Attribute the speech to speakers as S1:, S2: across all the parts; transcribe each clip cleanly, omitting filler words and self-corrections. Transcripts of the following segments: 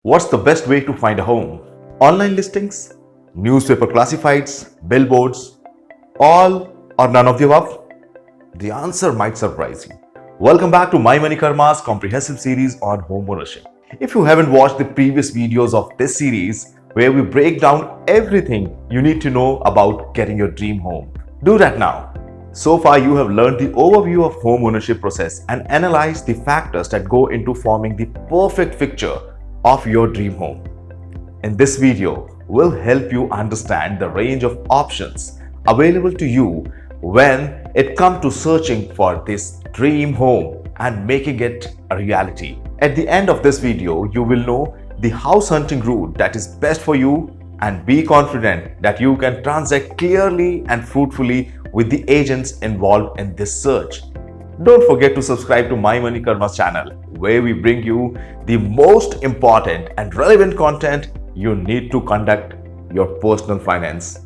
S1: What's the best way to find a home? Online listings, newspaper classifieds, billboards, all or none of the above? The answer might surprise you. Welcome back to MyMoneyKarma's comprehensive series on home ownership. If you haven't watched the previous videos of this series, where we break down everything you need to know about getting your dream home, do that now. So far, you have learned the overview of home ownership process and analyzed the factors that go into forming the perfect picture of your dream home. In this video, we'll help you understand the range of options available to you when it comes to searching for this dream home and making it a reality. At the end of this video, you will know the house hunting route that is best for you and be confident that you can transact clearly and fruitfully with the agents involved in this search. Don't forget to subscribe to MyMoneyKarma's channel, where we bring you the most important and relevant content you need to conduct your personal finance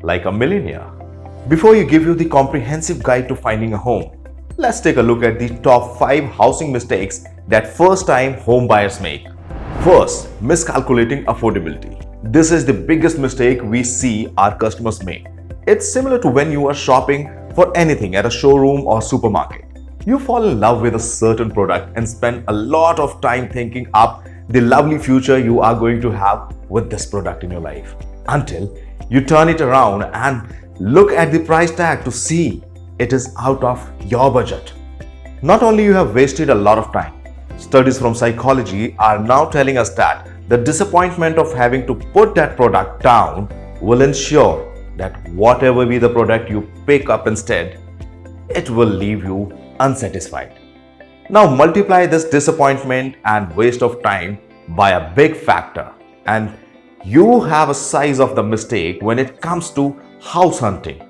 S1: like a millionaire. Before you give you the comprehensive guide to finding a home, let's take a look at the top 5 housing mistakes that first-time home buyers make. First, miscalculating affordability. This is the biggest mistake we see our customers make. It's similar to when you are shopping for anything at a showroom or supermarket. You fall in love with a certain product and spend a lot of time thinking up the lovely future you are going to have with this product in your life, until you turn it around and look at the price tag to see it is out of your budget. Not only you have wasted a lot of time, studies from psychology are now telling us that the disappointment of having to put that product down will ensure that whatever be the product you pick up instead, it will leave you unsatisfied. Now multiply this disappointment and waste of time by a big factor, and you have a size of the mistake when it comes to house hunting.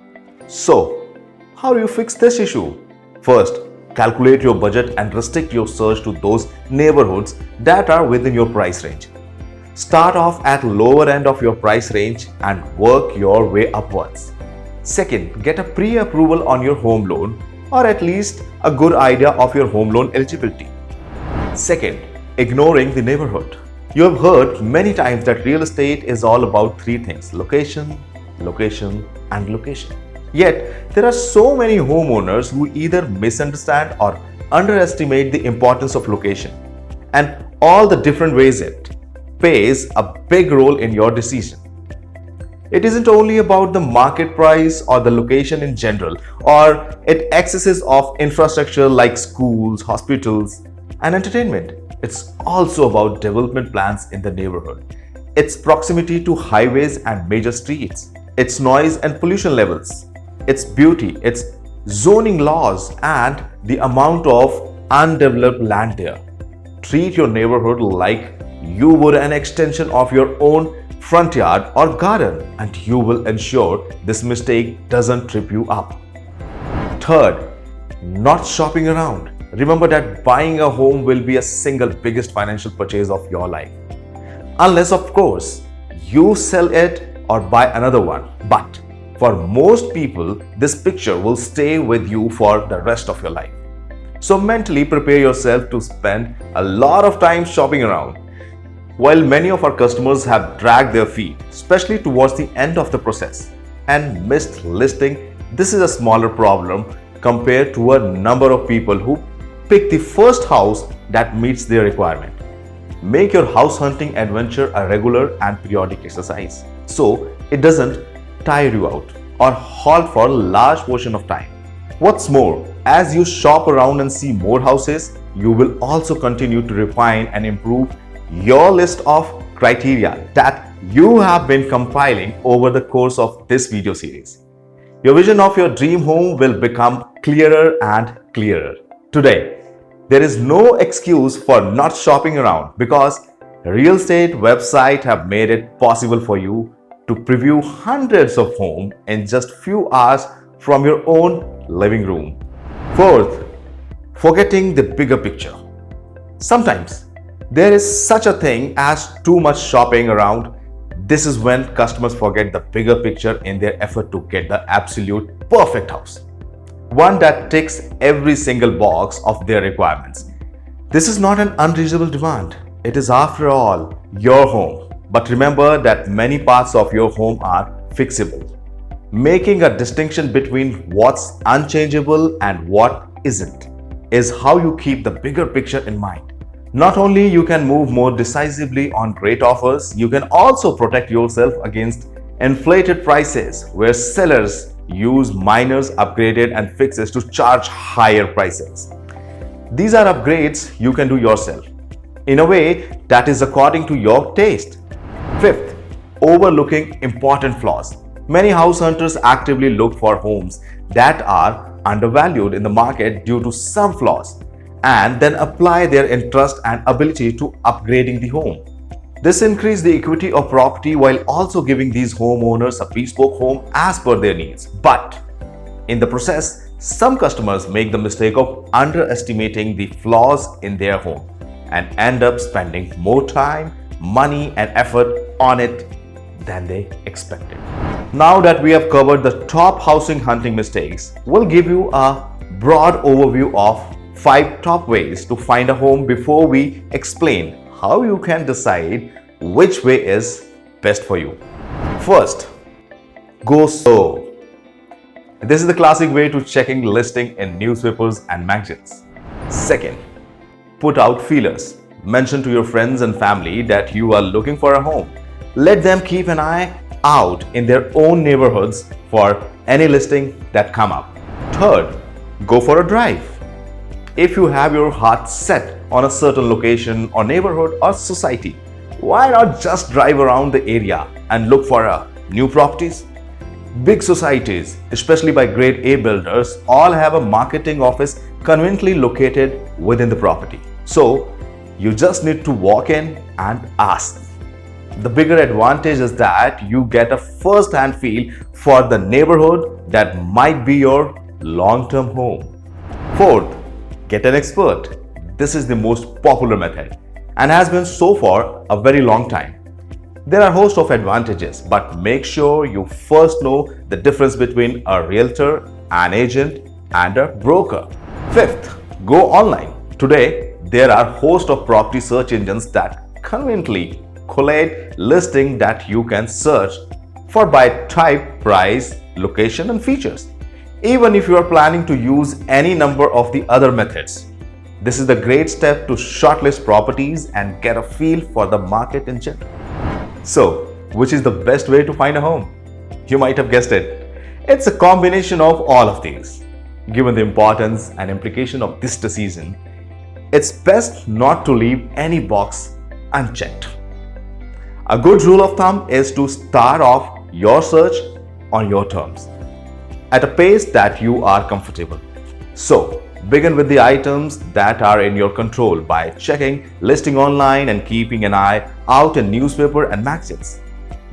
S1: So, how do you fix this issue? First, calculate your budget and restrict your search to those neighborhoods that are within your price range. Start off at lower end of your price range and work your way upwards. Second, get a pre-approval on your home loan, or at least a good idea of your home loan eligibility. Second, ignoring the neighborhood. You have heard many times that real estate is all about 3 things: location, location, and location. Yet, there are so many homeowners who either misunderstand or underestimate the importance of location and all the different ways it plays a big role in your decision. It isn't only about the market price or the location in general, or its accesses of infrastructure like schools, hospitals, and entertainment. It's also about development plans in the neighborhood, its proximity to highways and major streets, its noise and pollution levels, its beauty, its zoning laws, and the amount of undeveloped land there. Treat your neighborhood like you would an extension of your own front yard or garden, and you will ensure this mistake doesn't trip you up. Third, not shopping around. Remember that buying a home will be a single biggest financial purchase of your life. Unless, of course, you sell it or buy another one. But for most people, this picture will stay with you for the rest of your life. So mentally prepare yourself to spend a lot of time shopping around. While many of our customers have dragged their feet, especially towards the end of the process, and missed listing, this is a smaller problem compared to a number of people who pick the first house that meets their requirement. Make your house hunting adventure a regular and periodic exercise, so it doesn't tire you out or halt for a large portion of time. What's more, as you shop around and see more houses, you will also continue to refine and improve your list of criteria that you have been compiling over the course of this video series. Your vision of your dream home will become clearer and clearer. Today, there is no excuse for not shopping around, because real estate websites have made it possible for you to preview hundreds of homes in just few hours from your own living room. Fourth, forgetting the bigger picture. Sometimes there is such a thing as too much shopping around. This is when customers forget the bigger picture in their effort to get the absolute perfect house, one that ticks every single box of their requirements. This is not an unreasonable demand. It is, after all, your home. But remember that many parts of your home are fixable. Making a distinction between what's unchangeable and what isn't is how you keep the bigger picture in mind. Not only you can move more decisively on great offers, you can also protect yourself against inflated prices where sellers use minors, upgraded and fixes to charge higher prices. These are upgrades you can do yourself in a way that is according to your taste. Fifth, overlooking important flaws. Many house hunters actively look for homes that are undervalued in the market due to some flaws and then apply their interest and ability to upgrading the home. This increases the equity of property while also giving these homeowners a bespoke home as per their needs. But in the process, some customers make the mistake of underestimating the flaws in their home and end up spending more time, money and effort on it than they expected. Now that we have covered the top housing hunting mistakes, we'll give you a broad overview of 5 top ways to find a home before we explain how you can decide which way is best for you. First, go slow. This is the classic way to checking listing in newspapers and magazines. Second, put out feelers. Mention to your friends and family that you are looking for a home. Let them keep an eye out in their own neighborhoods for any listing that come up. Third, go for a drive. If you have your heart set on a certain location or neighborhood or society, why not just drive around the area and look for new properties? Big societies, especially by grade A builders, all have a marketing office conveniently located within the property. So you just need to walk in and ask. The bigger advantage is that you get a first-hand feel for the neighborhood that might be your long-term home. Fourth, get an expert. This is the most popular method and has been so for a very long time. There are a host of advantages, but make sure you first know the difference between a realtor, an agent, and a broker. Fifth, go online. Today, there are a host of property search engines that conveniently collate listing that you can search for by type, price, location, and features. Even if you are planning to use any number of the other methods, this is the great step to shortlist properties and get a feel for the market in general. So, which is the best way to find a home? You might have guessed it. It's a combination of all of these. Given the importance and implication of this decision, it's best not to leave any box unchecked. A good rule of thumb is to start off your search on your terms, at a pace that you are comfortable. So, begin with the items that are in your control by checking listing online and keeping an eye out in newspaper and magazines.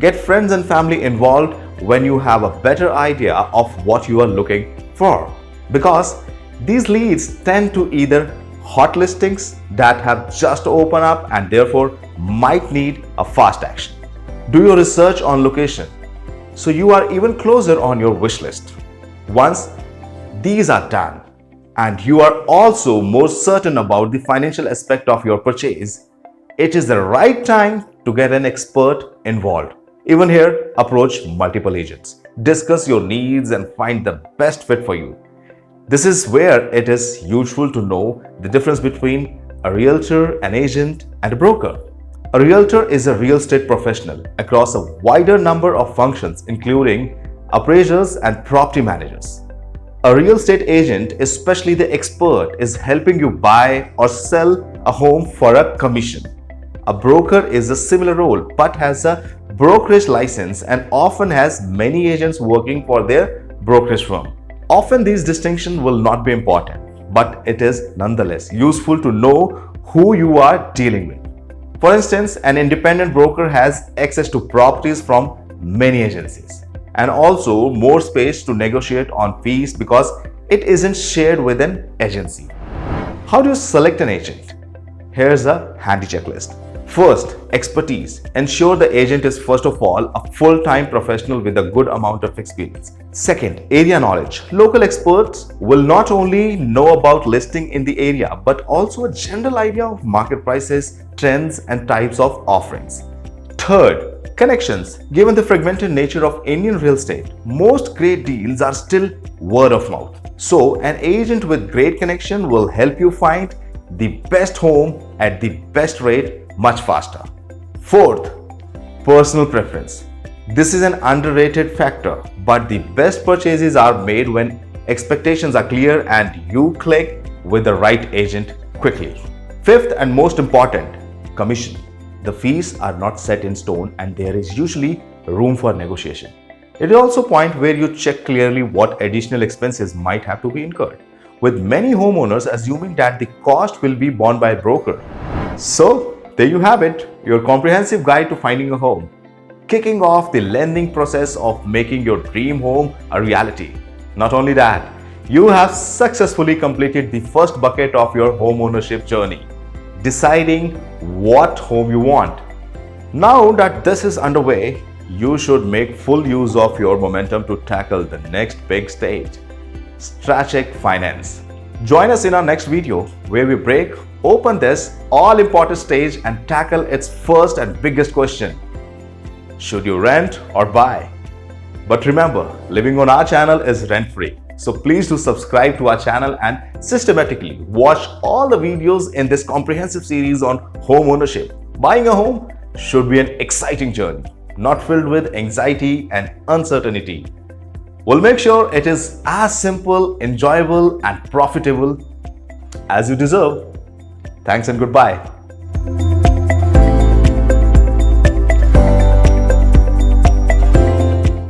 S1: Get friends and family involved when you have a better idea of what you are looking for, because these leads tend to either hot listings that have just opened up and therefore might need a fast action. Do your research on location so you are even closer on your wish list. Once these are done and you are also more certain about the financial aspect of your purchase, it is the right time to get an expert involved. Even here, approach multiple agents, discuss your needs and find the best fit for you. This is where it is useful to know the difference between a realtor, an agent, and a broker. A realtor is a real estate professional across a wider number of functions, including appraisers and property managers. A real estate agent, especially the expert, is helping you buy or sell a home for a commission. A broker is a similar role but has a brokerage license and often has many agents working for their brokerage firm. Often these distinctions will not be important, but it is nonetheless useful to know who you are dealing with. For instance, an independent broker has access to properties from many agencies and also more space to negotiate on fees because it isn't shared with an agency. How do you select an agent? Here's a handy checklist. First, expertise. Ensure the agent is first of all a full-time professional with a good amount of experience. Second, area knowledge. Local experts will not only know about listing in the area but also a general idea of market prices, trends, and types of offerings. Third, connections. Given the fragmented nature of Indian real estate, most great deals are still word of mouth. So, an agent with great connection will help you find the best home at the best rate much faster. Fourth, personal preference. This is an underrated factor, but the best purchases are made when expectations are clear and you click with the right agent quickly. Fifth and most important, commission. The fees are not set in stone and there is usually room for negotiation. It is also a point where you check clearly what additional expenses might have to be incurred, with many homeowners assuming that the cost will be borne by a broker. So, there you have it, your comprehensive guide to finding a home, kicking off the lending process of making your dream home a reality. Not only that, you have successfully completed the first bucket of your home ownership journey, deciding what home you want. Now that this is underway, you should make full use of your momentum to tackle the next big stage, strategic finance. Join us in our next video where we break open this all-important stage and tackle its first and biggest question: should you rent or buy? But remember, living on our channel is rent-free. So please do subscribe to our channel and systematically watch all the videos in this comprehensive series on home ownership. Buying a home should be an exciting journey, not filled with anxiety and uncertainty. We'll make sure it is as simple, enjoyable, and profitable as you deserve. Thanks and goodbye.